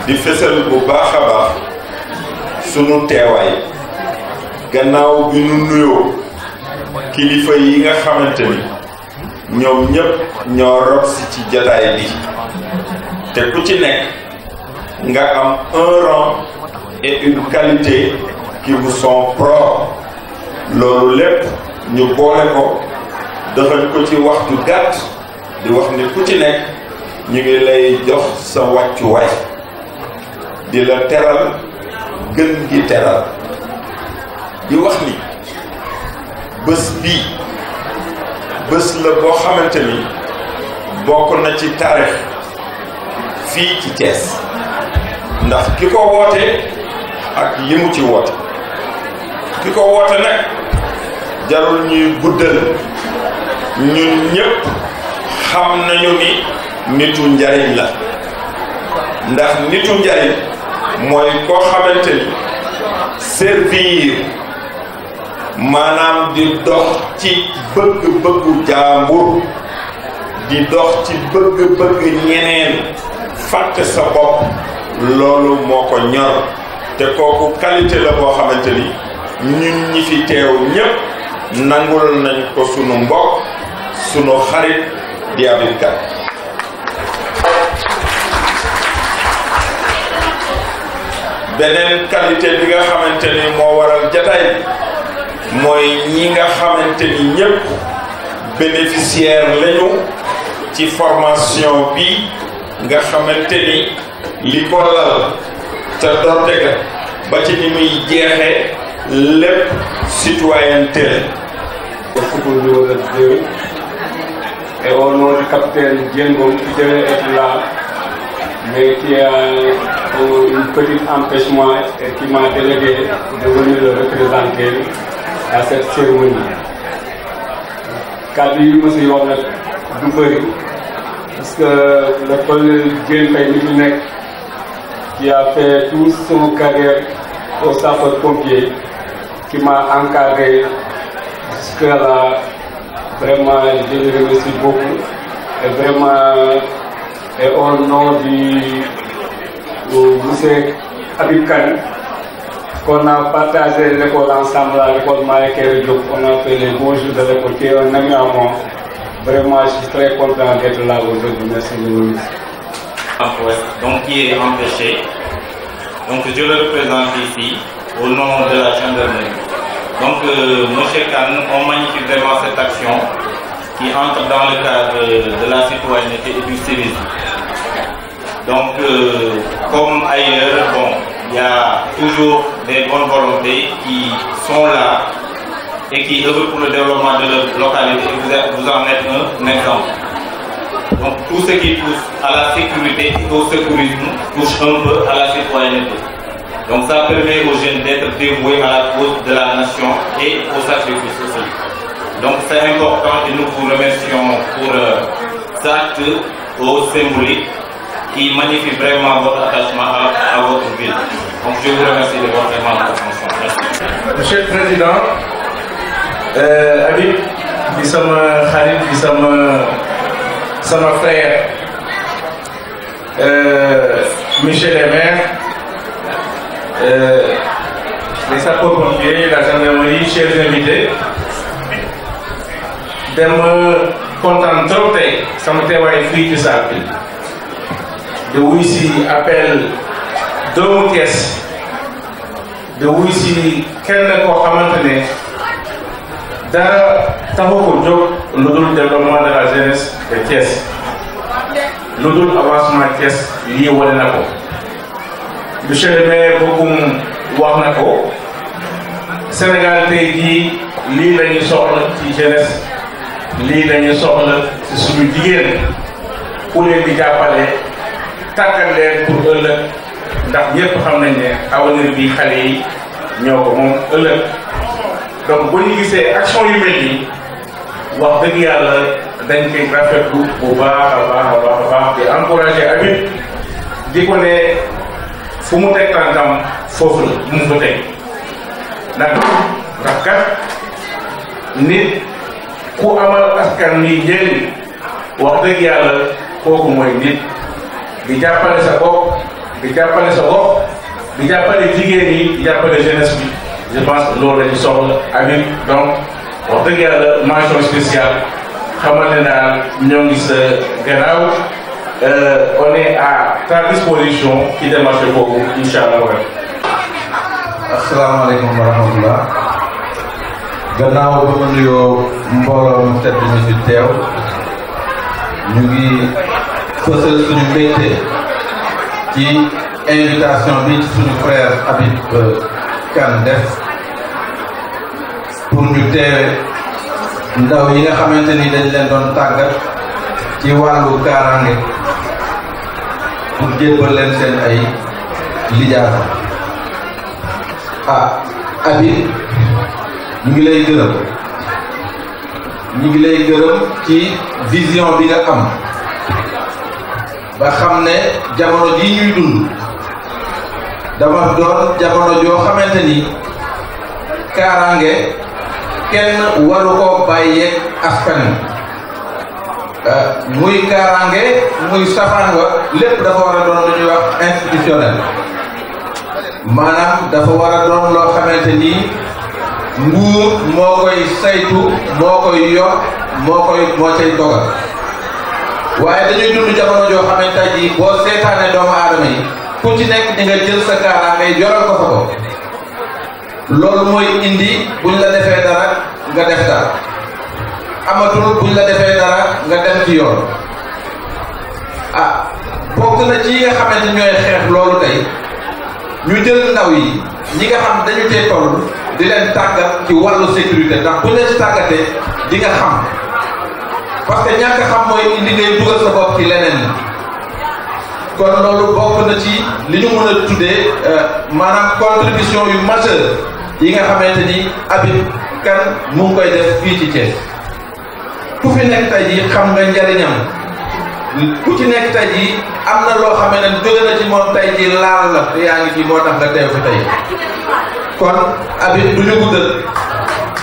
di fësal bu baax a baax sunu teewaay gannaaw bi nu nuyoo kilifa yi nga xamante ni ñoom ñëpp ñoo rob si ci jataay bi te ku ci nekk nga am un rang et une qualité qui vous sont propres loolu lépp ñu boole ko doxal ko ci waxtu gàtt di wax ni ku ci nekk ñu ngi lay jox sa wàccuwaay di la teral gën gi teral di wax ni bés bii bés la boo xamante ni bokk na ci taarix fii ci Thiès ndax ki ko woote ak yi mu ci woote ki ko woote nag jarul ñuy guddal ñun ñëpp xam nañu ni nitu njariñ la ndax nitu njariñ mooy koo xamante ni servir maanaam di dox ci bëgg-bëggu jaambur di dox ci bëgg-bëgg ñeneen fàtte sa bopp loolu moo ko ñor te kooku qualité la boo xamante ni ñun ñi fi teew ñépp nangul nañ ko sunu mbokk sunu xarit di Habib Kane beneen qualité bi nga xamante ni moo waral jataay bi mooy ñi nga xamante ni ñépp bénéficiaire lañu ci formation bi nga xamante ni li ko lal te doorte ga ba ci ni muy jeexee lépp citoyenneté au football de Wolof 2 et au nom du capitaine Diengom qui devait être là mais qui a un petit empêchement et qui m'a délégué de venir le représenter à cette cérémonie. Kàddu yi ma si wax nag du bëri parce que le colonel Diène Faye mi fi nekk qui a fait toute son carrière au sapeur-pompier qui m'a encadré jusqu'à là, vraiment je le remercie beaucoup et vraiment et au nom du monsieur Habib Kane qu'on a partagé l'école ensemble à l'école Marie-Kéré Diop, on a fait les bons jours de l'école, qui est un ami à moi. Vraiment, je suis très content d'être là aujourd'hui. Merci de vous. Donc, qui est empêché. Donc, je le représente ici au nom de la gendarmerie. Donc, monsieur Kane, on magnifie vraiment cette action qui entre dans le cadre de la citoyenneté et du civisme. Donc, comme ailleurs, bon, il y a toujours des bonnes volontés qui sont là et qui œuvrent pour le développement de leur localité. Vous en êtes un exemple. Donc, tout ce qui touche à la sécurité et au secourisme touche un peu à la citoyenneté. Donc, ça permet aux jeunes d'être dévoués à la cause de la nation et au sacrifice aussi. Donc, c'est important et nous vous remercions pour cet acte au symbolique qui magnifie vraiment votre attachement à votre ville. Donc je vous remercie de votre attention. Merci. Monsieur le Président, Habib, di sama xarit di sama frère, monsieur le maire, les sapeurs-pompiers, la gendarmerie, chers invités, dama kontaan trop tey sama teewaay fii ci salle bi de wuy si appel doomu Thiès de wuy si kenn koo xamante ne dara taxu ko jóg lu dul développement de la jeunesse de Thiès lu dul avancement Thiès lii wane na ko monsieur le maire boobu wax na ko Sénégal tey jii lii la ñuy soxla ci jeunesse lii la ñuy soxla ci suñu jigéen ku leen di jàppale tàggat leen pour ëllëg ndax ñëpp xam nañ ne avenir bi xale yi ñoo ko moom ëllëg donc bu ñu gisee action yu mel nii wax dëgg yàlla dañ koy rafetlu bu baax a baax a baax a baax di encouragé Habib di ko ne fu mu teg tànkam foofu la mu fa teg ndax kat nit ku amal askan wi njëriñ wax dëgg yàlla kooku mooy nit di jàppale sa bopp di jàppale sa bopp di jàppale jigéen yi di jàppale jeunesse bi je pense que loolu la ñu soxla Habib donc wax dëgg yàlla mention spéciale xamal ne daal ñoo ngi sa gannaaw on est à ta disposition ci démarche boobu incha allah. asalaamaaleykum wa rahmatullah gannaaw ba ma nuyoo mbooloo mu tedd mi fi teew ñu ngi fësal suñu mbégte ci invitation bi ci suñu frère Habib Kane def pour ñu teewe ndaw yi nga xamante ni dañ leen doon tàggat ci wàllu kaaraange pour jébbal leen seen ay lijaasa Habib ñu ngi lay gërëm ci vision bi nga am ba xam ne jamono ji ñuy dund dama doon jamono joo xamante ni kaaraange kenn waru ko bàyyeeg askan muy kaaraange muy safaan wa lépp dafa war a doon lu ñuy wax institutionnel maanaam dafa war a doon loo xamante ni nguur moo koy saytu moo koy yor moo cay dogal waaye dañuy dund jamono joo xamante ji boo seetaane doomu aadama yi ku ci nekk di nga jël sa kaaraange yoral ko sa bopp loolu mooy indi buñ la defee dara nga def dara amatul buñ la defee dara nga dem ci yoon bokk na ci yi nga xamante ñooy xeex loolu tey ñu jël ndaw yi ñi nga xam dañu cee toll di leen tàggat ci wàllu sécurité ndax bu leen ci tàggatee di nga xam parce que ñàkk xam mooy indi ngay dugal sa bopp ci leneen kon loolu bokk na ci li ñu mën a tuddee maanaam contribution yu majeure yi nga xamante ni Habib Kane mu ngi koy def fii ci Thiès ku fi nekk tey jii xam nga njariñam ku ci nekk tey jii am na loo xam ne jóge na ci moom tey jii laal la te yaa ngi ci moo tax nga teew fi tey kon Habib du ñu guddal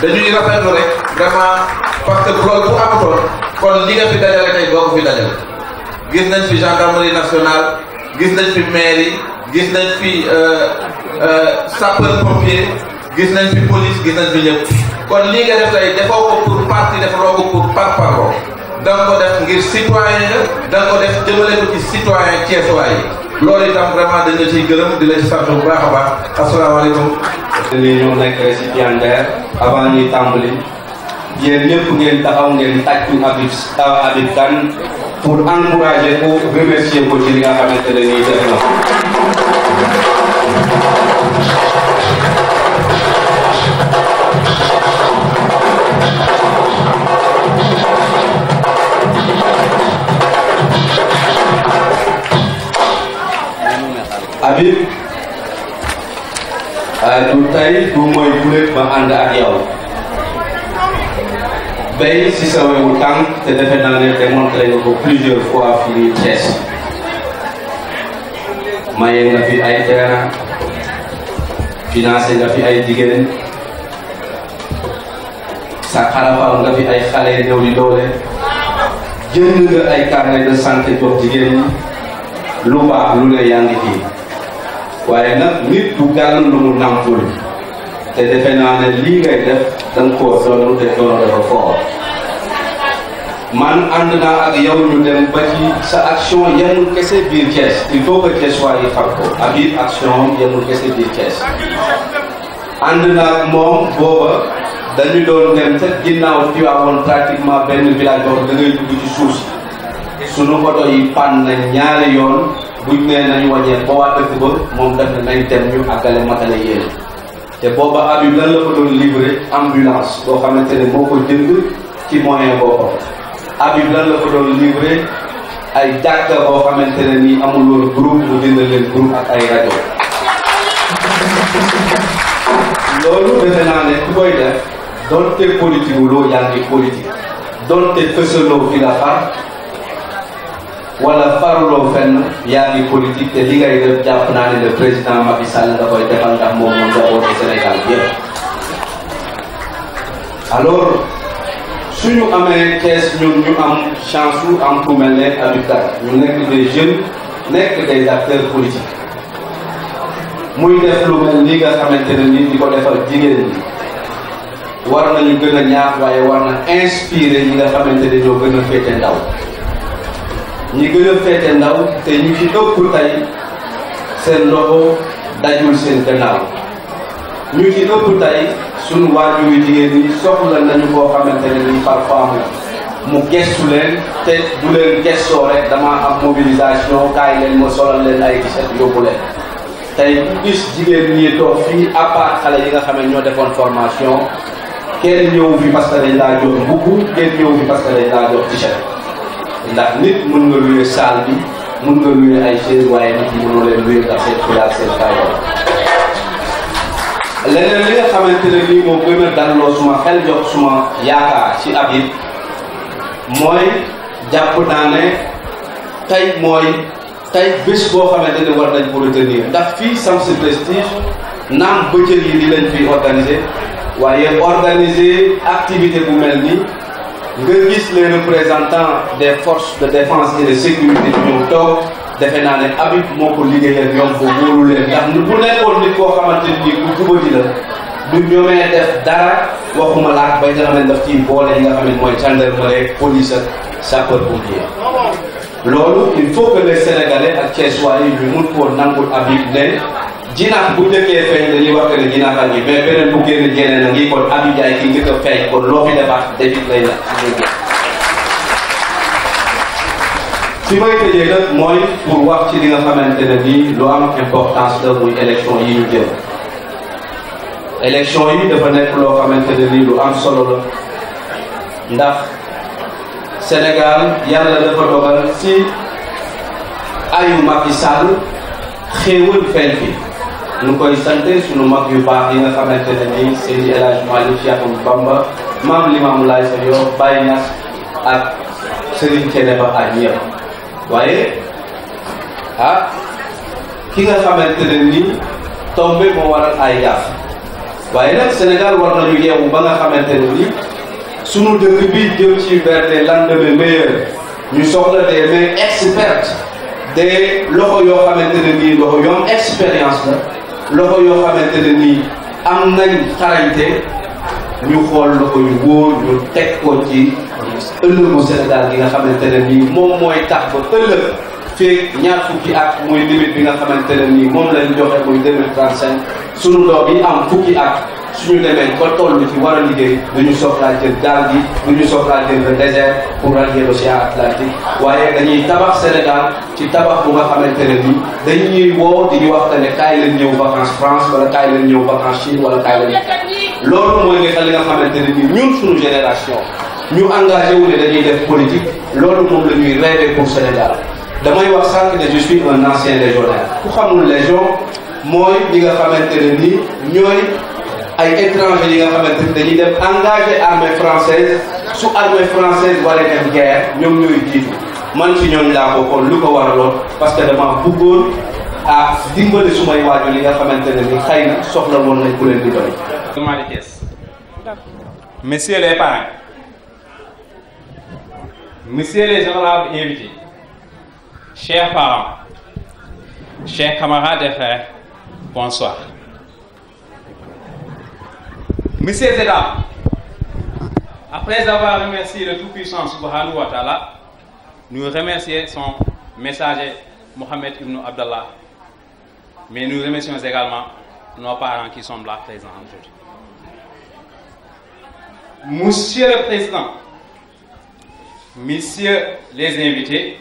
dañuy rafetlu rek vraiment parce que loolu bu amutoon kon li nga fi dajale tey boo ko fi dajale gis nañ fi gendarmerie nationale gis nañ fi mairie gis nañ fi sapeur pompier gis nañ fi police gis nañ fi ñëpp kon lii nga def tey defoo ko pour parti defoo ko pour parparloo da nga ko def ngir citoyen nga da nga ko def jëmale ko ci citoyen Thiessois yi loolu itam vraiment dañ la ciy gërëm di la ci sant bu baax a baax asalaamaaleykum. ni ñoo nekk récipiendaire avant ñuy tàmbali yéen ñëpp ngeen taxaw ngeen tàccu Habib Kane pour encourager ko remercier ko ci li nga xamante ne nii def na Habib du tey du mooy bulet ma ànd ak yow bay si sa wewu tànk te defe naa ne démontré nga ko plusieurs fois fii Thiès maye nga fi ay terrain financé nga fi ay jigéen sa xarafal nga fi ay xale néew di doole jënd nga ay carnet de santé jox jigéen ñi lu baax lu ne yaa ngi fii waaye nag nit du gàll lu mu nampul te defe naa ne lii ngay def danga koo doon te doon dafa fort man ànd naa ak yow ñu dem ba ci sa action yemul kese biir Thiès il faut que Thiessois yi xam ko Habib action yemul kese biir Thiès ànd naa ak moom booba dañu doon dem te ginnaaw fi amoon pratiquement benn village boo da ngay dugg ci suuf si sunu oto yi pan na ñaari yoon buñ nee nañu wàññee ba waa dëkk ba moom def na nañ dem ñu àggale matale yéen te booba Habib lan la ko doon livré ambulance boo xamante ne moo ko jënd ci moyen boppam Habib lan la ko doon livré ay jàkka boo xamante ne nii amul woon groupe mu jënd leen groupe ak ay rajo loolu defe naa ne ku koy def donte politique wu loo yaa ngi politique donte fësaloo fi la far wala faruloo fenn yaa ngi politique te li ngay def jàpp naa ne le président Macky Sall nga koy defal ndax moom moo njabootu Sénégal yépp alors suñu amee Thiès ñun ñu am chance su am ku mel ne Habib Kane ñu nekk des jeunes nekk des acteurs politiques muy def lu mel li nga xamante ne nii di ko defal jigéen ñi war nañu gën a ñaax waaye war na inspiré ñi nga xamante ne ñoo gën a féete ndaw ñi gën a féete ndaw te ñu ci ëpp tey seen loxo dajul seen gannaaw ñu ci ëpp tey suñu waajur yu jigéen ñi soxla nañu koo xamante ne nii parfois mu gestu leen te du leen gestoo rek dama am mobilisation kaay leen ma solal leen ay t-shirt yóbbu leen tey bu gis jigéen ñi toog fii à part xale yi nga xam ne ñoo defoon formation kenn ñëw fi parce que dañ laa jox mbubb kenn ñëw fi parce que dañ laa jox t-shirt ndax nit mën nga louer salle bi mën nga louer ay chaise waaye nit ñi mënoo leen louer ndax seen fulaak seen fayda leneen li nga xamante ne nii moom gën a dalloo suma xel jox suma yaakaar ci Habib mooy jàpp naa ne tey bés boo xamante ne war nañ ko retenir ndax fii Shamsi Prestige naam bëccëg yi di lañ fi organiser waaye organiser activité bu mel ni nga gis les représentants des forces de défense et de sécurité bi ñëw toog defe naa ne Habib moo ko liggéeyal ñoom ko wóolu leen ndax bu nekkoon nit koo xamante ni ku jubati la du ñoomee def dara waxuma laat bay nga xam ne daf ciy boole yi nga xam ne mooy gendarmerie police ak sapeur pompier loolu il faut que les Sénégalais ak Thiessois yi ñu mun koo nangul Habib ne jinax bu njëkkee feeñ dañuy wax que ne jinax a ngi mais beneen bu génn génnee na ngi kon Habib Ndiaye ki njëkk a feeñ kon loo fi defaat defit lay la fi may tëjee nag mooy pour wax ci li nga xamante ne nii lu am importance la muy élection yi ñu jëm élection yi dafa nekk loo xamante ne nii lu am solo la ndax Sénégal yàlla dafa dogal ci ayu Macky Sall xéewal feeñ fi ñu koy sante suñu mag yu baax yi nga xamante ne nii Seydi El Hadji Malick Sy Ahmadou Bamba Maam Limaamu Laay sa yoo Baye Niass ak Serigne Thiénaba ak ñëpp waaye ki nga xamante ne nii tombé moo waral ay gaaf waaye nag Sénégal war nañu yeewu ba nga xamante ne nii sunu dëkk bi jëm ci vers des lendemains meilleurs ñu soxla des mains expertes des loxo yoo xamante ne nii loxo yoo am expérience la loxo yoo xamante ne nii am nañ xarañte ñu xool loxo yu wóor ñu teg ko ci ëllëgu Sénégal gi nga xamante ne nii moom mooy tax ba ëllëg feeg ñaar fukki at muy limite bi nga xamante ne nii moom lañ joxe muy 2035 sunu doom yi am fukki at suñu demee ba toll ci war a liggéey duñu soxlaa jël gaal gi duñu soxlaa jël le désert pour rallier l'océan Atlantique waaye dañuy tabax Sénégal ci tabax bu nga xamante ne nii dañuy woo di ñu wax ne kaay leen ñëw vacances France wala kaay leen ñëw vacances Chine wala kaay leen loolu mooy nga li nga xamante ne nii ñun suñu génération ñu engagé wu ne dañuy def politique loolu moom la ñuy rêver pour Sénégal damay wax sànq ne je suis un ancien légionnaire ku xamul légion mooy li nga xamante ne nii ñooy ay étrangers yi nga xamante ni dañuy dem engagé armée française su armée française waree dem guerre ñoom ñooy jiitu man ci ñoom laa bokkoon lu ko waraloon parce que dama bëggoon a dimbali sumay waajur yi nga xamante ne ni xëy na soxla woon nañ ku leen dimbali. Messieurs les parents, messieurs les honorables invités, chers parents, chers camarades et frères, bonsoir. Messieurs et dames, après avoir remercié le Tout-Puissant Subhanahu wa Ta'ala, nous remercions son messager Mohamed Ibn Abdallah, mais nous remercions également nos parents qui sont là présents aujourd'hui. Monsieur le Président, messieurs les invités,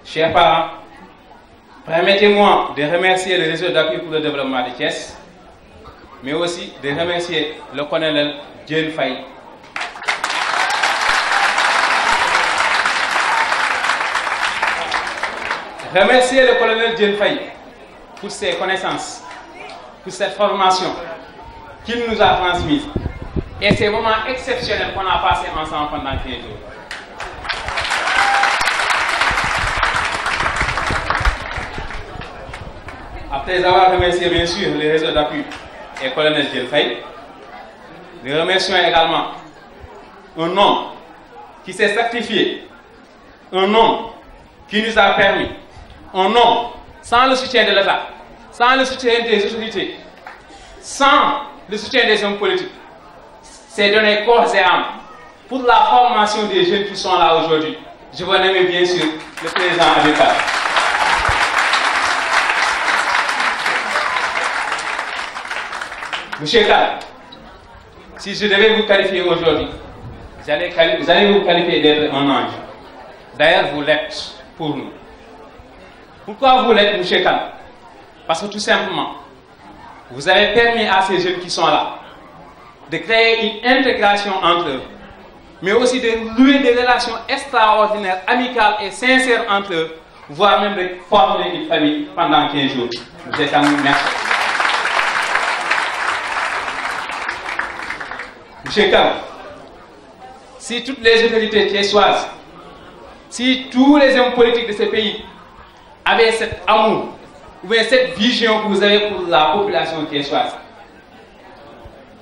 chers parents, permettez-moi de remercier le réseau d'appui pour le développement de Thiès, mais aussi de remercier le colonel Diène Faye. Remercier le colonel Diène Faye pour ses connaissances, pour cette formation qu'il nous a transmise et ces moments exceptionnels qu'on a passés ensemble pendant 15 jours. Après avoir remercié bien sûr le réseau d'appui et le colonel Diène Faye, nous remercions également un homme qui s'est sacrifié, un homme qui nous a permis, un homme sans le soutien de l'État, sans le soutien des autorités, sans le soutien des hommes politiques, c'est donner corps et âme pour la formation des jeunes qui sont là aujourd'hui. Je veux nommer bien sûr le président Habib Kane. Monsieur Kane, si je devais vous qualifier aujourd'hui, vous allez vous qualifier d'être un ange. D'ailleurs, vous l'êtes pour nous. Pourquoi vous l'êtes, monsieur Kane? Parce que tout simplement, vous avez permis à ces jeunes qui sont là de créer une intégration entre eux, mais aussi de nouer des relations extraordinaires, amicales et sincères entre eux, voire même de former une famille pendant 15 jours. Monsieur Kane, merci. Monsieur Kane, si toutes les autorités thiessoises, si tous les hommes politiques de ce pays avaient cet amour, ou bien cette vision que vous avez pour la population thiessoise,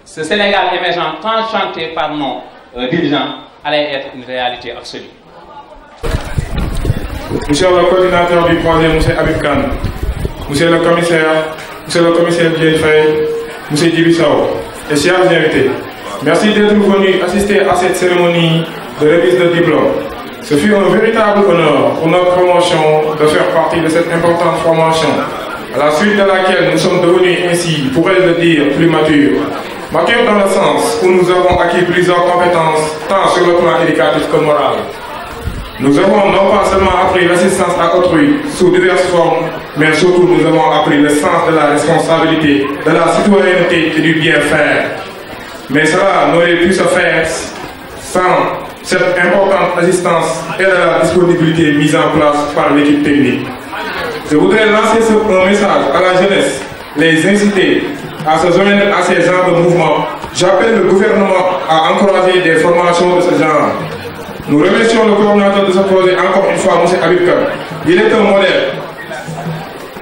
ce Sénégal émergent tant chanté par nos dirigeants allait être une réalité absolue. Monsieur le coordinateur du projet, monsieur Habib Kane, monsieur le commissaire Diène Faye, monsieur Djibi Sow, et chers invités, merci d'être venus assister à cette cérémonie de remise de diplôme. Ce fut un véritable honneur pour notre promotion de faire partie de cette importante formation, à la suite de laquelle nous sommes devenus ainsi, pourrais-je le dire, plus matures. Matures dans le sens où nous avons acquis plusieurs compétences, tant sur le plan éducatif que moral. Nous avons non pas seulement appris l'assistance à autrui sous diverses formes, mais surtout nous avons appris le sens de la responsabilité, de la citoyenneté et du bien-faire. Mais cela n'aurait pu se faire sans cette importante assistance et la disponibilité mise en place par l'équipe technique. Je voudrais lancer un message à la jeunesse, les inciter à se joindre à ces genres de mouvements. J'appelle le gouvernement à encourager des formations de ce genre. Nous remercions le coordinateur de ce projet encore une fois, M. Habib Kane. Il est un modèle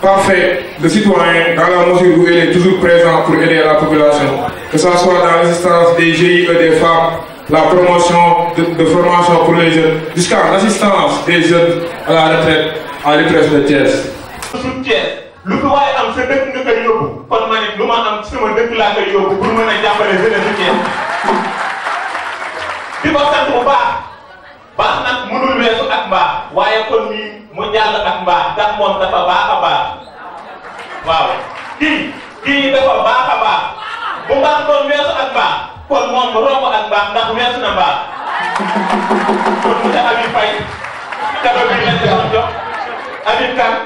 parfait de citoyen dans la mesure où il est toujours présent pour aider la population, que ce soit dans l'assistance des GIE des femmes, la promotion de formation pour les jeunes, jusqu'à l'assistance des jeunes à la retraite à l'IPRES de Thiès. lu ko waaye am sa dëkk nga koy yóbbu kon ma ne lu ma am sama dëkk laa koy yóbbu pour mën a jàppale jeunesse su Thiès di ko sant bu baax nag mënul weesu ak mbaax waaye kon nii mu jàll ak mbaax ndax moom dafa baax a baax waaw kii dafa baax a baax bu mbaax doon weesu ak mbaax kon moom romb ak mbaax ndax weesu na mbaax kon monsieur Habib Faye cadeau bi lañ doon jox Habib Kane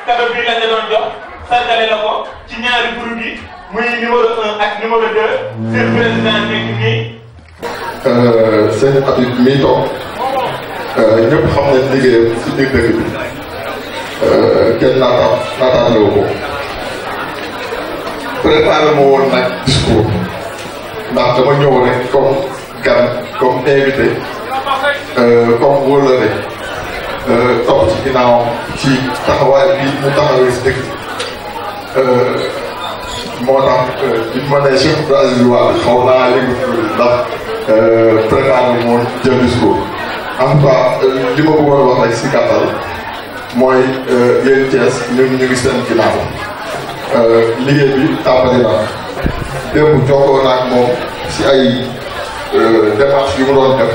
cadeau bi lañ doon jox sargale la ko ci ñaari groupe yi muy numéro 1 ak numéro 2 seen président nekk nii. seen Habib mi toog ñëpp xam nañ liggéeyam si biir dëkk bi kenn naataanoo ko préparé ma woon nag discours ndax dama ñëw rek comme gan comme invité comme wóolare topp ci ginnaawam ci taxawaay bi mu taxawee si dëkk moo tax bi ma nee chef Brésil waa xaw naa yëngu ndax préparé moo jël discours en tout cas li ma bëggoon wax rek si gàttal mooy yéen Thiès ñu ngi seen ginnaaw liggéey bi tàmbali na démb jokkoo naa ak moom si ay démarches yu mu doon def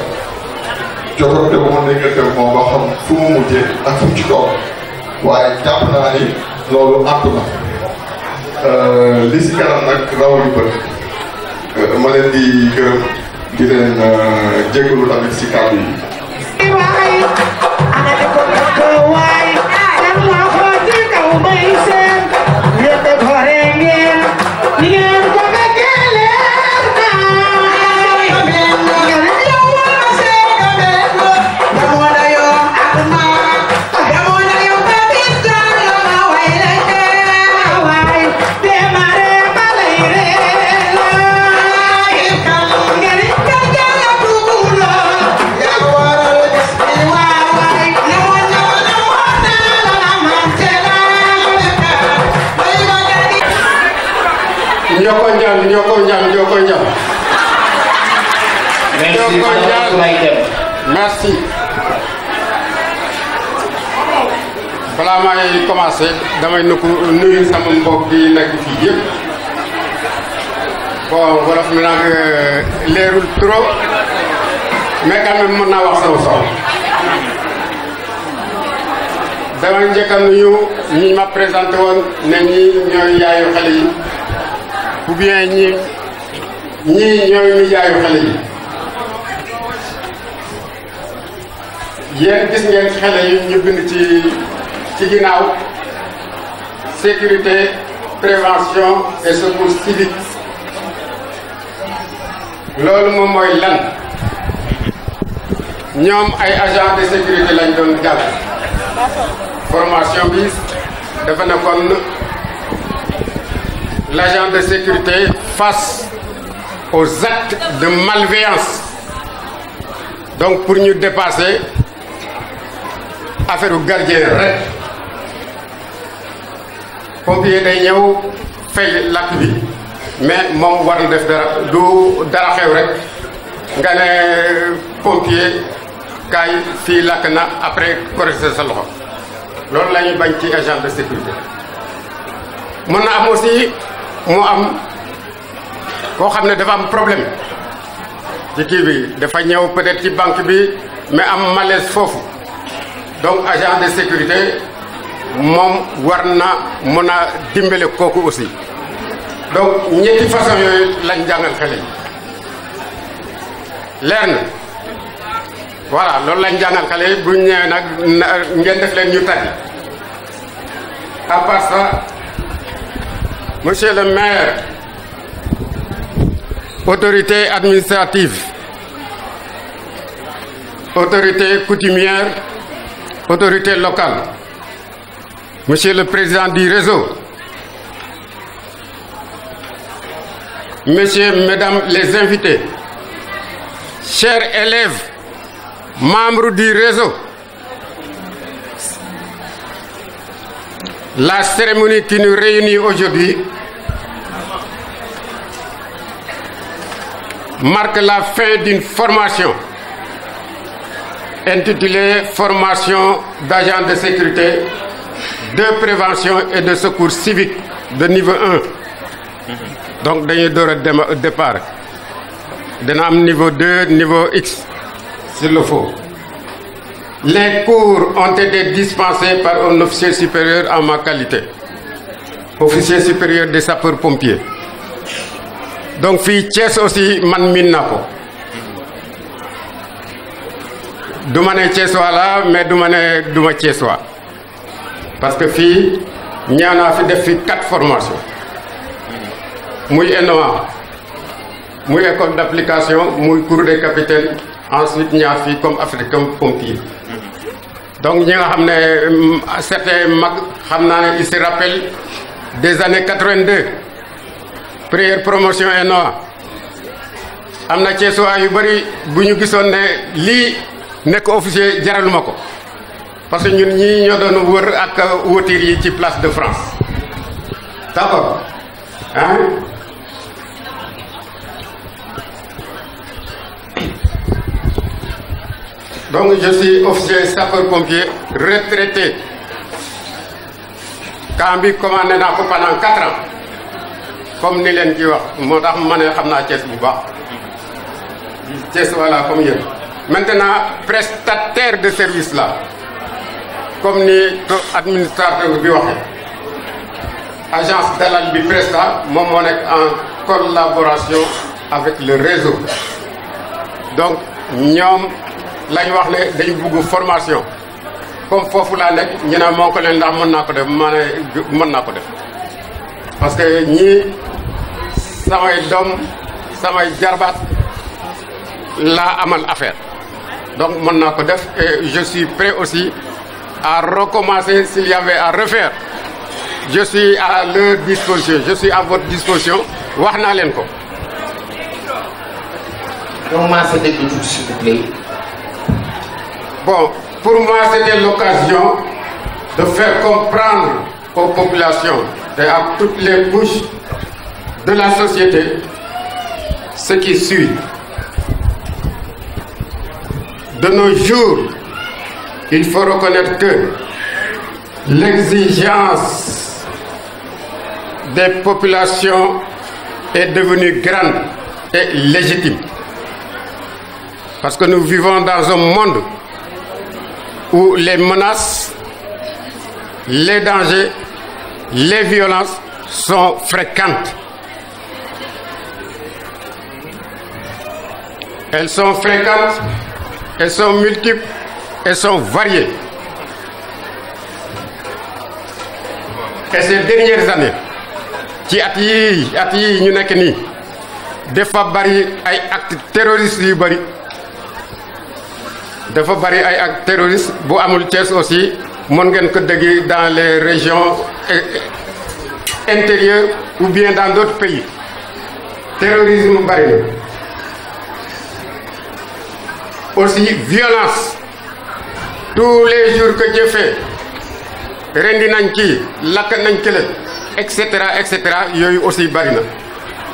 jokkoo te ba mu nekkee moom ba xam fu mu mujjee ak fu mu ci toog waaye jàpp naa ni loolu ànd na li si kanam nag raw yu bëri ma leen di gërëm di leen jégalu tamit si kàddu yi. Merci. balaa may commencé damay nuyu sama mbokk yi nekk fii yëpp bon wolof mi nag leerul trop mais quand même mën naa wax sama soxla damay njëkk a nuyu ñi ma présenté woon ne ñi ñooy yaayu xale yi ou bien ñii ñooy nijaayu xale yi yéen gis ngeen xale yi ñu bind ci ginnaaw sécurité prévention et secours civique loolu moom mooy lan ñoom ay agent de sécurité lañ doon jàll formation bi dafa nekkoon l'agent de sécurité face aux actes de malveillance donc pour ñu dépasser affaire gardien rek pompier day ñëw fay lakk bi mais moom war na def dara du dara xew rek nga ne pompier kaay fii lakk na après correcter sa loxo loolu la ñuy bañ ci agent de sécurité. mën na am aussi mu am koo xam ne dafa am problème ci kii bi dafa ñëw peut-être ci banque bi mais am malaise foofu donc agent de sécurité moom war na mën a dimbale kooku aussi donc ñetti façon yooyu lañ jàngal xale yi leer na voilà loolu lañ jàngal xale yi bu ñëwee nag ngeen def leen ñu tàggi à part ça. Monsieur le maire, autorité administrative, autorité coutumière, autorité locale, Monsieur le président du réseau, Messieurs, Mesdames les invités, chers élèves, membres du réseau, la cérémonie qui nous réunit aujourd'hui marque la fin d'une formation intitulée Formation d'agents de sécurité, de prévention et de secours civique de niveau 1. Donc, dañuy door a départ. Dina am niveau 2, niveau X, s'il le faut. Les cours ont été dispensés par un officier supérieur en ma qualité, officier supérieur des sapeurs-pompiers. Donc fii Thiès aussi man miin naa ko du ma ne Thiessois la mais du ma ne du ma Thiessois parce que fii ñaa naa fi def fi 4 formations muy ENOA muy école d'application muy cours des capitaines ensuite ñaar fii comme africain pompier. Donc ñi nga xam ne certains mag xam naa ne ils se rappellent des années 82 première promotion ENOA am na Thiessois yu bëri bu ñu gisoon ne lii nekk officier jaraluma ko parce que ñun ñii ñoo doon wër ak wóotir yi ci place de France d'accord hein. Donc je suis officier sapeur-pompier retraité camp bi commandé naa ko pendant 4 ans comme ni leen ci wax moo tax ma ne xam naa Thiès bu baax Thiès voilà comme yéen maintenant prestataire de service là comme ni administrateur bi waxee agence dalal bi Presta moom moo nekk en collaboration avec le réseau donc ñoom lañ wax ne dañ bugg formation comme foofu laa nekk ñu ne moo ko leen ndax mën naa ko def ma ne mën naa ko def parce que ñii samay doom samay jarbaat laa amal affaire donc mën naa ko def et je suis prêt aussi à recommencer s'il y avait à refaire je suis à leur disposition je suis à votre disposition wax naa leen ko. donc maa sa déglu tuuti s'il vous plaît. Bon, pour moi, c'était l'occasion de faire comprendre aux populations et à toutes les couches de la société ce qui suit. De nos jours, il faut reconnaître que l'exigence des populations est devenue grande et légitime. Parce que nous vivons dans un monde où les menaces, les dangers, les violences sont fréquentes. Elles sont fréquentes, elles sont multiples, elles sont variées. Et ces dernières années, ci at yi ñu nekk nii dafa bari ay actes terroristes yu bari dafa bari ay actes terroristes bu amul Thiès aussi mën ngeen ko dégg dans les régions intérieures ou bien dans d'autres pays. Terrorisme bari na aussi violence tous les jours que Dieu fait rendi nañ kii lakk nañ kële et cetera yooyu aussi bari na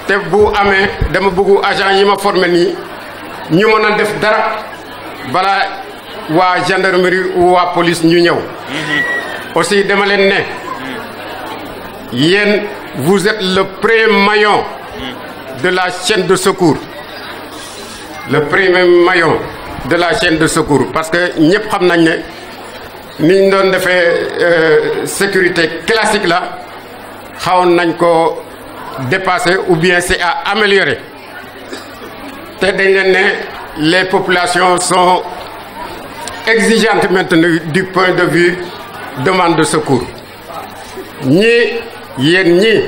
te bu amee dama bëggu agent yi ma formé nii ñu mën a def dara balaa waa gendarmerie ou waa police ñu ñëw. aussi dama leen ne yéen vous êtes le premier maillon de la chaîne de secours, le premier maillon de la chaîne de secours, parce que ñëpp xam nañ ne ni ñu doon defee sécurité classique la xawoon nañ ko dépasser ou bien c'est à améliorer te dañ leen ne les populations sont exigeantes maintenant du point de vue demande de secours. ñii yéen ñii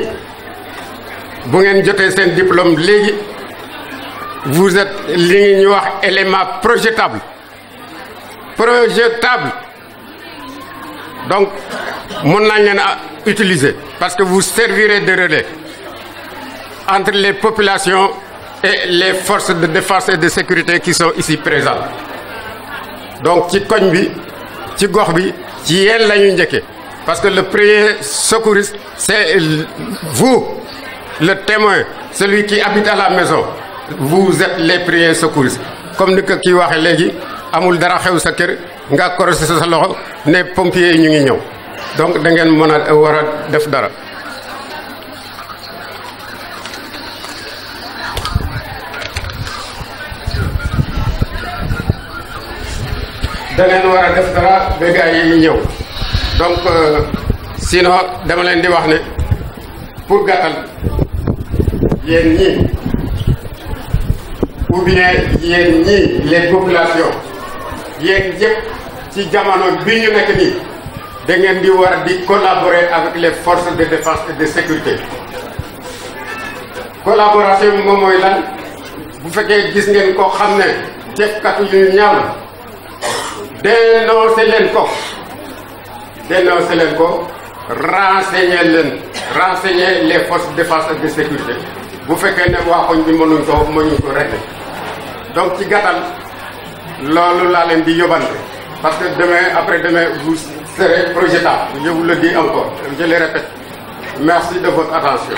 bu ngeen jotee seen diplôme léegi vous êtes li ñuy wax élément projetable donc mën nañ leen a utiliser parce que vous servirez de relais entre les populations et les forces de défense et de sécurité qui sont ici présentes. Donc ci koñ bi ci gox bi ci yéen la ñuy njëkkee parce que le premier secouriste c'est vous, le témoin, celui qui habite à la maison. Vous êtes les premiers secouristes. Comme ni ko kii waxee léegi amul dara xew sa kër nga korosé sa loxo ne pompiers yi ñu ngi ñëw donc da ngeen mën a war a def dara. da ngeen war a def dara ba gars yi ñëw donc sinon dama leen di wax ne pour gàttal yéen ñii ou bien yéen ñii les populations yéen yëpp ci jamono bi ñu nekk nii da ngeen di war di collaborer avec les forces de défense et de sécurité. Collaboration bi moom mooy lan bu fekkee gis ngeen ko xam ne defkatu yu ñaaw la dénoncer leen ko renseigner les forces de défense et de sécurité bu fekkee ne waa koñ bi mënuñ ko régler. Donc ci gàttal loolu laa leen di yóbbante parce que demain après demain vous serez projetable, je vous le dis encore, je le répète. Merci de votre attention.